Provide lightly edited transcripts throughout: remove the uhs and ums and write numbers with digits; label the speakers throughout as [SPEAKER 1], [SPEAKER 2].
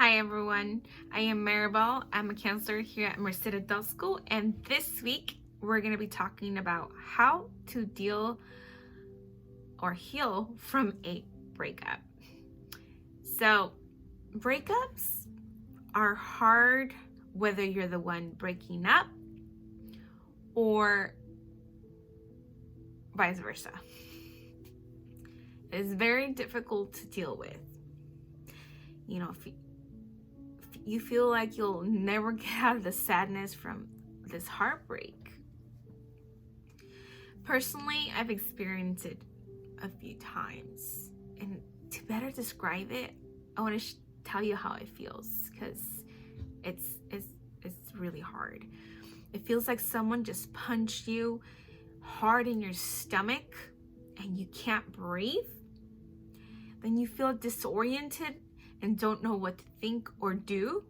[SPEAKER 1] Hi everyone, I am Maribel. I'm a counselor here at Merced Adult School, and this week we're going to be talking about how to deal or heal from a breakup. So, breakups are hard whether you're the one breaking up or vice versa. It is very difficult to deal with. If you feel like you'll never get out of the sadness from this heartbreak. Personally, I've experienced it a few times, and to better describe it, I want to tell you how it feels, because it's really hard. It feels like someone just punched you hard in your stomach and you can't breathe. Then you feel disoriented and don't know what to think or do.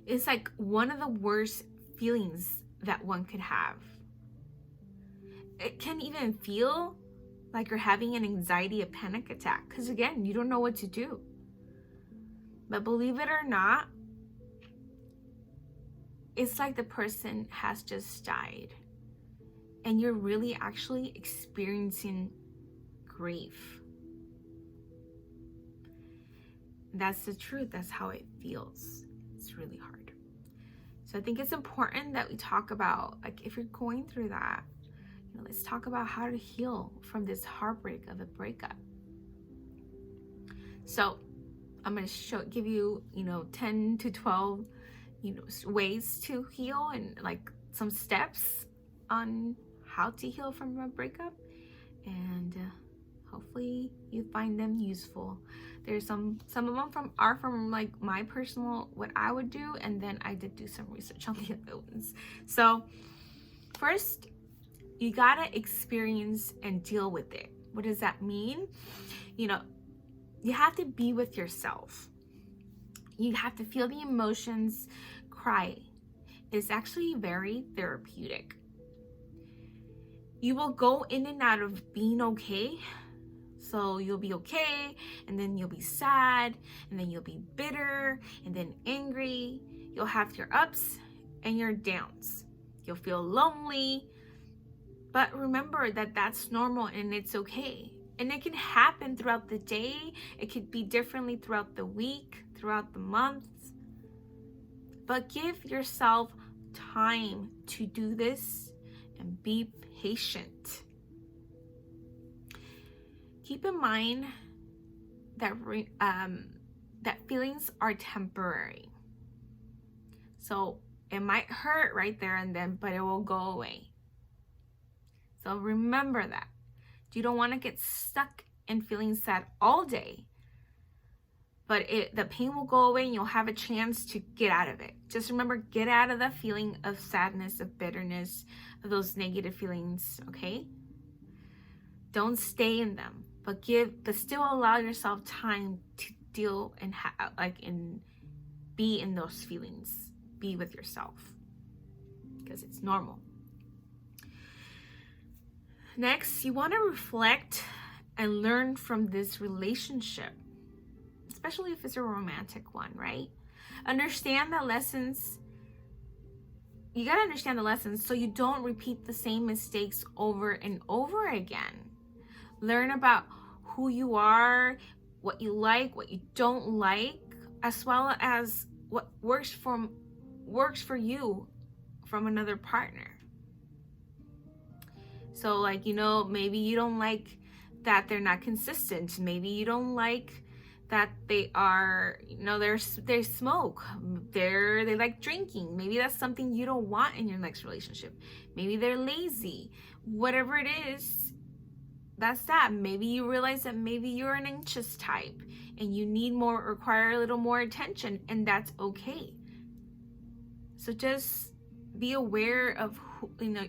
[SPEAKER 1] It's like one of the worst feelings that one could have. It can even feel like you're having an anxiety, a panic attack, because again, you don't know what to do. But believe it or not, it's like the person has just died and you're really actually experiencing grief. That's the truth. That's how it feels. It's really hard. So I think it's important that we talk about, like, if you're going through that, let's talk about how to heal from this heartbreak of a breakup. So I'm going to give you, 10 to 12, ways to heal, and like some steps on how to heal from a breakup. And hopefully you find them useful. There's some of them are from like my personal, what I would do, and then I did do some research on the other ones. So first, you gotta experience and deal with it. What does that mean? You have to be with yourself. You have to feel the emotions, cry. It's actually very therapeutic. You will go in and out of being okay. So you'll be okay, and then you'll be sad, and then you'll be bitter, and then angry. You'll have your ups and your downs. You'll feel lonely. But remember that that's normal and it's okay. And it can happen throughout the day. It could be differently throughout the week, throughout the months. But give yourself time to do this and be patient. Keep in mind that that feelings are temporary. So it might hurt right there and then, but it will go away. So remember that. You don't want to get stuck in feeling sad all day, but the pain will go away and you'll have a chance to get out of it. Just remember, get out of the feeling of sadness, of bitterness, of those negative feelings, okay? Don't stay in them, but still allow yourself time to deal and be in those feelings. Be with yourself, because it's normal. Next, you want to reflect and learn from this relationship, especially if it's a romantic one, right? Understand the lessons. You got to understand the lessons so you don't repeat the same mistakes over and over again. Learn about who you are, what you like, what you don't like, as well as what works for you from another partner. So maybe you don't like that they're not consistent. Maybe you don't like that they are, they smoke. They like drinking. Maybe that's something you don't want in your next relationship. Maybe they're lazy. Whatever it is, that's that. Maybe you realize that maybe you're an anxious type and you require a little more attention, and that's okay. So just be aware of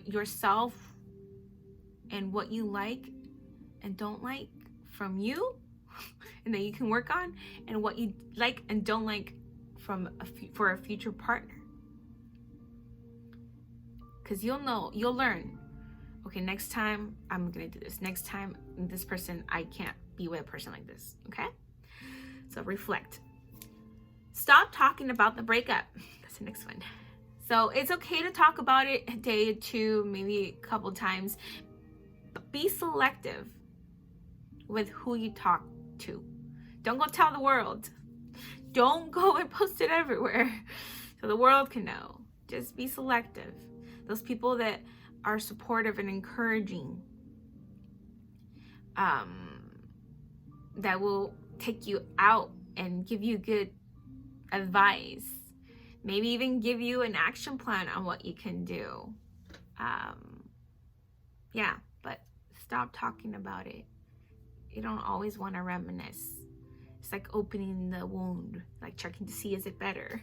[SPEAKER 1] yourself and what you like and don't like from you, and that you can work on, and what you like and don't like for a future partner. Because you'll learn. Okay, next time I'm gonna do this. Next time, this person, I can't be with a person like this. Okay? So reflect. Stop talking about the breakup. That's the next one. So it's okay to talk about it a day or two, maybe a couple times, but be selective with who you talk to. Don't go tell the world. Don't go and post it everywhere so the world can know. Just be selective. Those people that are supportive and encouraging, that will take you out and give you good advice, maybe even give you an action plan on what you can do. Yeah, but stop talking about it. You don't always want to reminisce. It's like opening the wound, like checking to see is it better.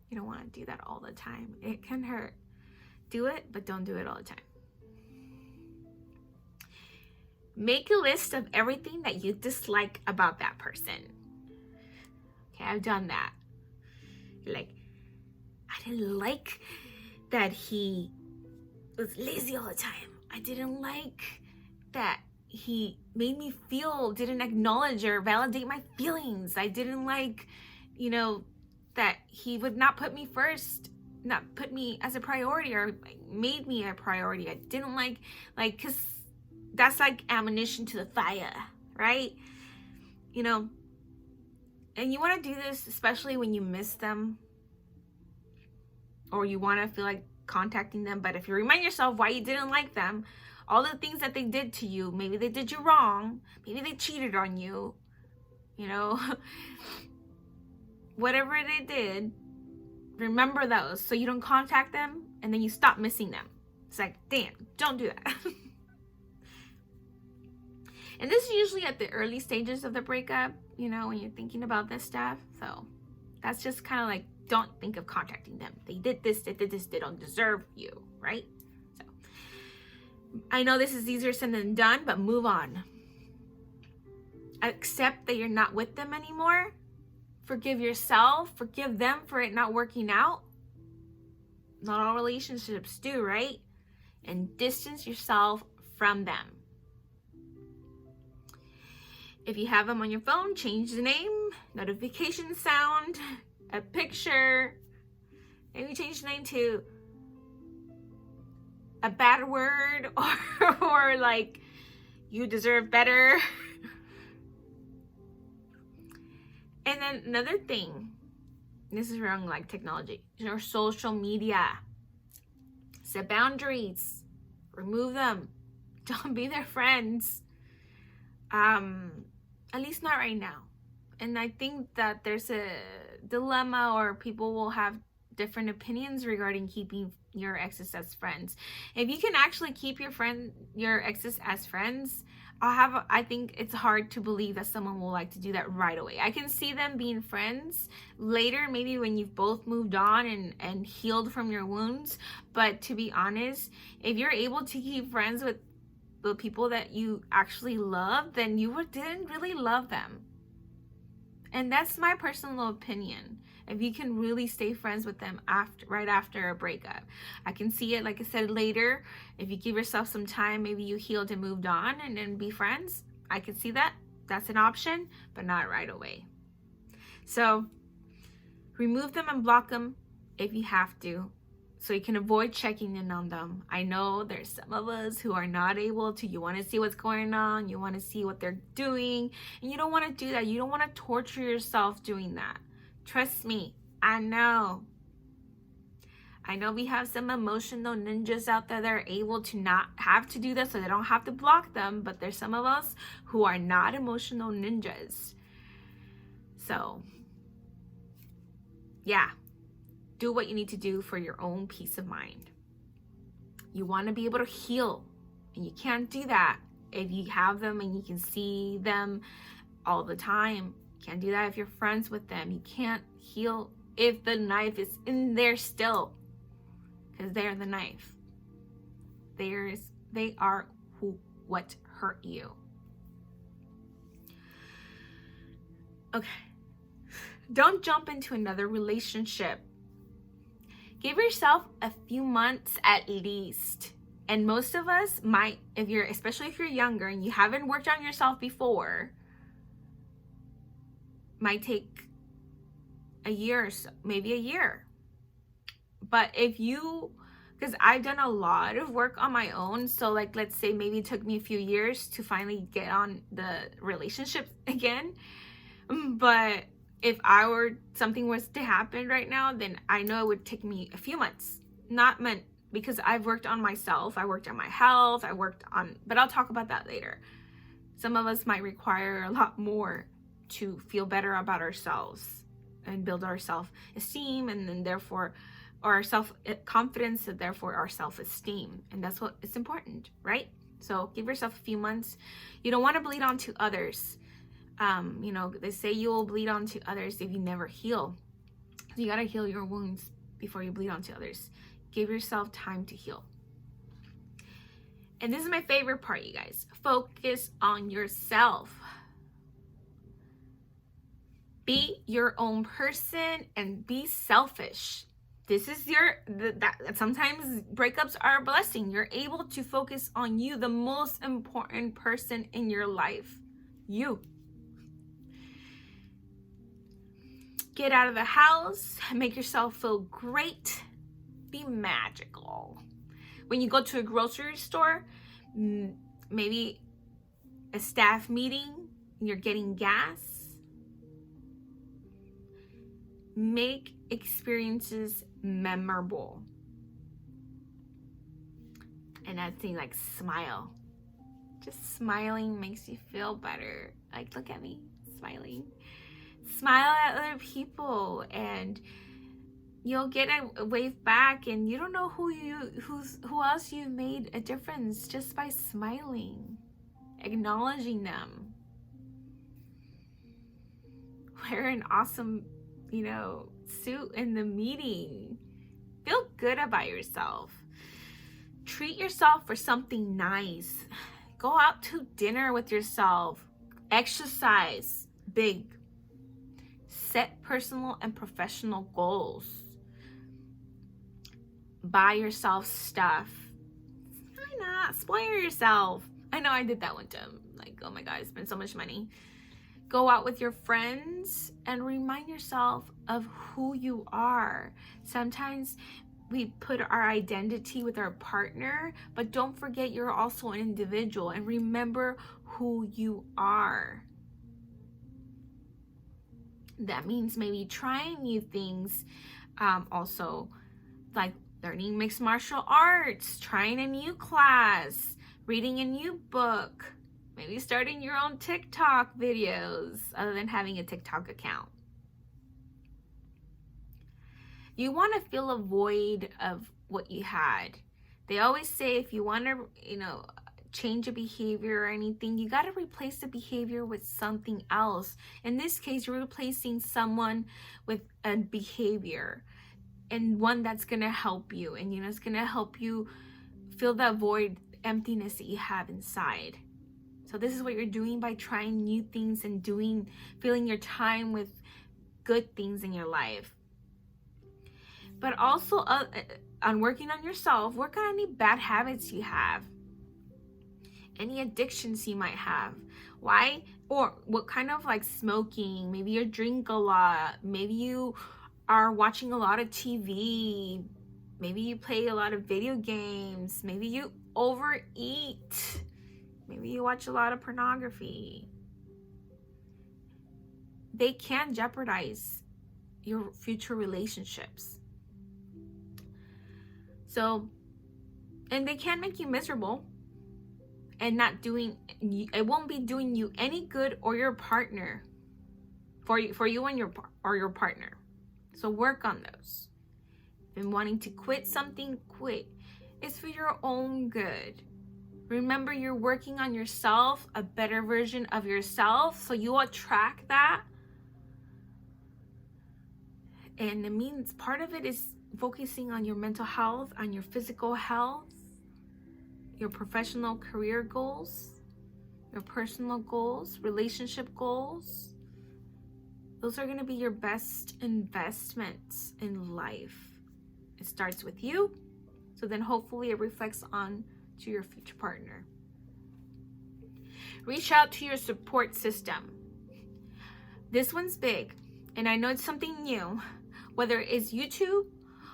[SPEAKER 1] You don't want to do that all the time. It can hurt. Do it, but don't do it all the time. Make a list of everything that you dislike about that person. Okay, I've done that. Like, I didn't like that he was lazy all the time. I didn't like that he made me feel, didn't acknowledge or validate my feelings. I didn't like, that he would not put me first, not put me as a priority, or made me a priority. I didn't like, because that's like ammunition to the fire, right? And you want to do this especially when you miss them or you want to feel like contacting them. But if you remind yourself why you didn't like them, all the things that they did to you, maybe they did you wrong, maybe they cheated on you, whatever they did, remember those so you don't contact them and then you stop missing them. It's like, damn, don't do that. And this is usually at the early stages of the breakup, when you're thinking about this stuff. So that's just kind of like, don't think of contacting them. They did this, they don't deserve you, right? So I know this is easier said than done, but move on. Accept that you're not with them anymore. Forgive yourself. Forgive them for it not working out. Not all relationships do, right? And distance yourself from them. If you have them on your phone, change the name, notification sound, a picture. Maybe change the name to a bad word or like, you deserve better. And then another thing, this is wrong, like technology, your social media. Set boundaries. Remove them. Don't be their friends. At least not right now. And I think that there's a dilemma, or people will have different opinions regarding keeping your exes as friends. If you can actually keep your exes as friends, I think it's hard to believe that someone will like to do that right away. I can see them being friends later, maybe when you've both moved on and healed from your wounds. But to be honest, if you're able to keep friends with the people that you actually love, then you didn't really love them. And that's my personal opinion. If you can really stay friends with them right after a breakup, I can see it, like I said, later. If you give yourself some time, maybe you healed and moved on and then be friends. I can see that. That's an option, but not right away. So remove them and block them if you have to, so you can avoid checking in on them. I know there's some of us who are not able to. You want to see what's going on. You want to see what they're doing. And you don't want to do that. You don't want to torture yourself doing that. Trust me, I know. I know we have some emotional ninjas out there that are able to not have to do this, so they don't have to block them. But there's some of us who are not emotional ninjas. So, yeah. Do what you need to do for your own peace of mind. You want to be able to heal, and you can't do that if you have them and you can see them all the time. You can't do that if you're friends with them. You can't heal if the knife is in there still, because they're the knife. They are what hurt you. Okay. Don't jump into another relationship. Give yourself a few months at least. And most of us might, especially if you're younger and you haven't worked on yourself before, might take a year or so, maybe a year. But because I've done a lot of work on my own, so like let's say maybe it took me a few years to finally get on the relationship again. But if something was to happen right now, then I know it would take me a few months. Not meant because I've worked on myself, I worked on my health, but I'll talk about that later. Some of us might require a lot more to feel better about ourselves and build our self-esteem, and then therefore our self-confidence, and therefore our self-esteem. And that's what is important, right? So give yourself a few months. You don't want to bleed onto others. They say you will bleed onto others if you never heal. So you got to heal your wounds before you bleed onto others. Give yourself time to heal. And this is my favorite part, you guys. Focus on yourself. Be your own person and be selfish. This is sometimes breakups are a blessing. You're able to focus on you, the most important person in your life. You. Get out of the house, make yourself feel great, be magical. When you go to a grocery store, maybe a staff meeting, you're getting gas, make experiences memorable. And that thing, like, smile. Just smiling makes you feel better. Like, look at me, smiling. Smile at other people, and you'll get a wave back, and you don't know who else you've made a difference just by smiling, acknowledging them. Wear an awesome, suit in the meeting. Feel good about yourself. Treat yourself for something nice. Go out to dinner with yourself. Exercise big. Set personal and professional goals. Buy yourself stuff. Why not? Spoil yourself. I know I did that one time. Like, oh my God, I spent so much money. Go out with your friends and remind yourself of who you are. Sometimes we put our identity with our partner, but don't forget you're also an individual, and remember who you are. That means maybe trying new things, also like learning mixed martial arts, trying a new class, reading a new book, maybe starting your own TikTok videos other than having a TikTok account. You want to fill a void of what you had. They always say if you want to, change a behavior or anything, you got to replace the behavior with something else. In this case, you're replacing someone with a behavior, and one that's going to help you, and it's going to help you fill that void, emptiness that you have inside. So this is what you're doing by trying new things and filling your time with good things in your life. But also on working on yourself, work on any bad habits you have, any addictions you might have. Why? Or what kind of, like, smoking? Maybe you drink a lot. Maybe you are watching a lot of TV. Maybe you play a lot of video games. Maybe you overeat. Maybe you watch a lot of pornography. They can jeopardize your future relationships. So, and they can make you miserable, and it won't be doing you any good or your partner, for you and your partner. So work on those. And wanting to quit something, quit. It's for your own good. Remember, you're working on yourself, a better version of yourself, so you attract that. And it means part of it is focusing on your mental health, on your physical health, your professional career goals, your personal goals, relationship goals. Those are going to be your best investments in life. It starts with you, so then hopefully it reflects on to your future partner. Reach out to your support system. This one's big. And I know it's something new, whether it's YouTube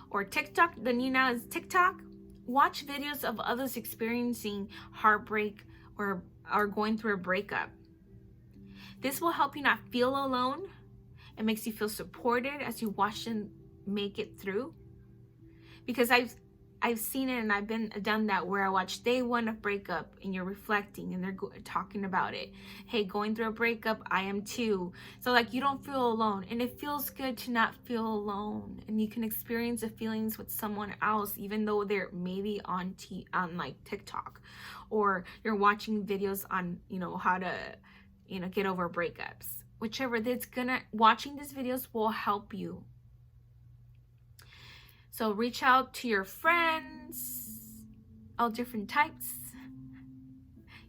[SPEAKER 1] or TikTok. The new now is TikTok. Watch videos of others experiencing heartbreak or are going through a breakup. This will help you not feel alone. It makes you feel supported as you watch them make it through. Because I've seen it, and I've done that, where I watch day one of breakup and you're reflecting and they're talking about it. Hey, going through a breakup, I am too. So like, you don't feel alone, and it feels good to not feel alone, and you can experience the feelings with someone else, even though they're maybe on like TikTok, or you're watching videos on, you know, how to, you know, get over breakups. Whichever, watching these videos will help you. So reach out to your friends, all different types,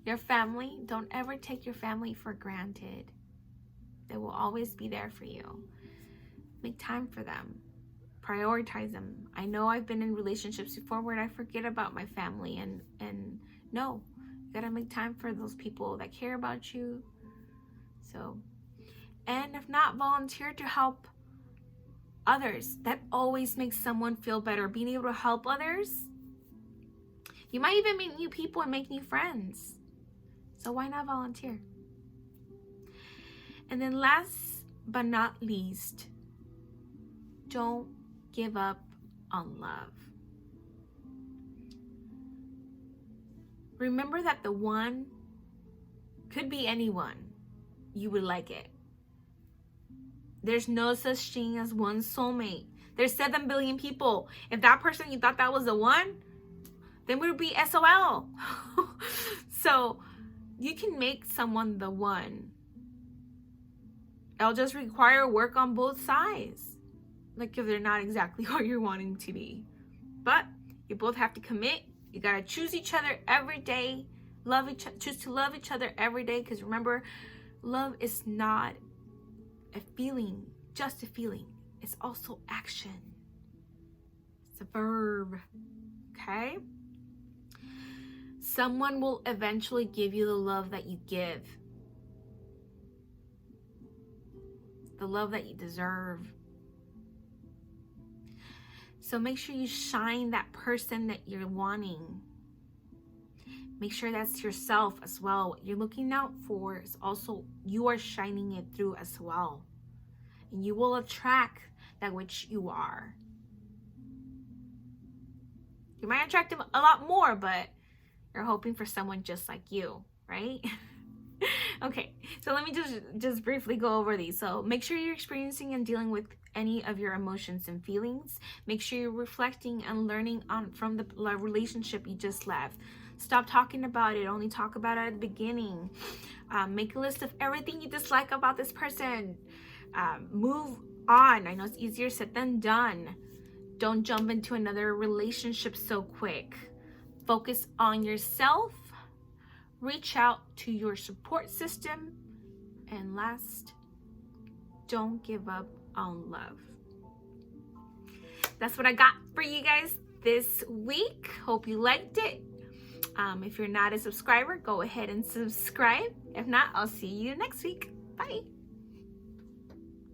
[SPEAKER 1] your family. Don't ever take your family for granted. They will always be there for you. Make time for them. Prioritize them. I know I've been in relationships before where I forget about my family, and no, you gotta make time for those people that care about you. So, and if not, volunteer to help others. That always makes someone feel better. Being able to help others, you might even meet new people and make new friends. So why not volunteer? And then last but not least, don't give up on love. Remember that the one could be anyone. You would like it. There's no such thing as one soulmate. There's 7 billion people. If that person, you thought that was the one, then we would be SOL. So you can make someone the one. It'll just require work on both sides. Like if they're not exactly what you're wanting to be. But you both have to commit. You gotta choose each other every day. Choose to love each other every day. Because remember, love is not a feeling, just a feeling. It's also action. It's a verb. Okay? Someone will eventually give you the love that you give. The love that you deserve. So make sure you shine that person that you're wanting. Make sure that's yourself as well. What you're looking out for is also, you are shining it through as well. And you will attract that which you are. You might attract them a lot more, but you're hoping for someone just like you, right? Okay, so let me just briefly go over these. So make sure you're experiencing and dealing with any of your emotions and feelings. Make sure you're reflecting and learning from the relationship you just left. Stop talking about it. Only talk about it at the beginning. Make a list of everything you dislike about this person. Move on. I know it's easier said than done. Don't jump into another relationship so quick. Focus on yourself. Reach out to your support system. And last, don't give up on love. That's what I got for you guys this week. Hope you liked it. If you're not a subscriber, go ahead and subscribe. If not, I'll see you next week. Bye.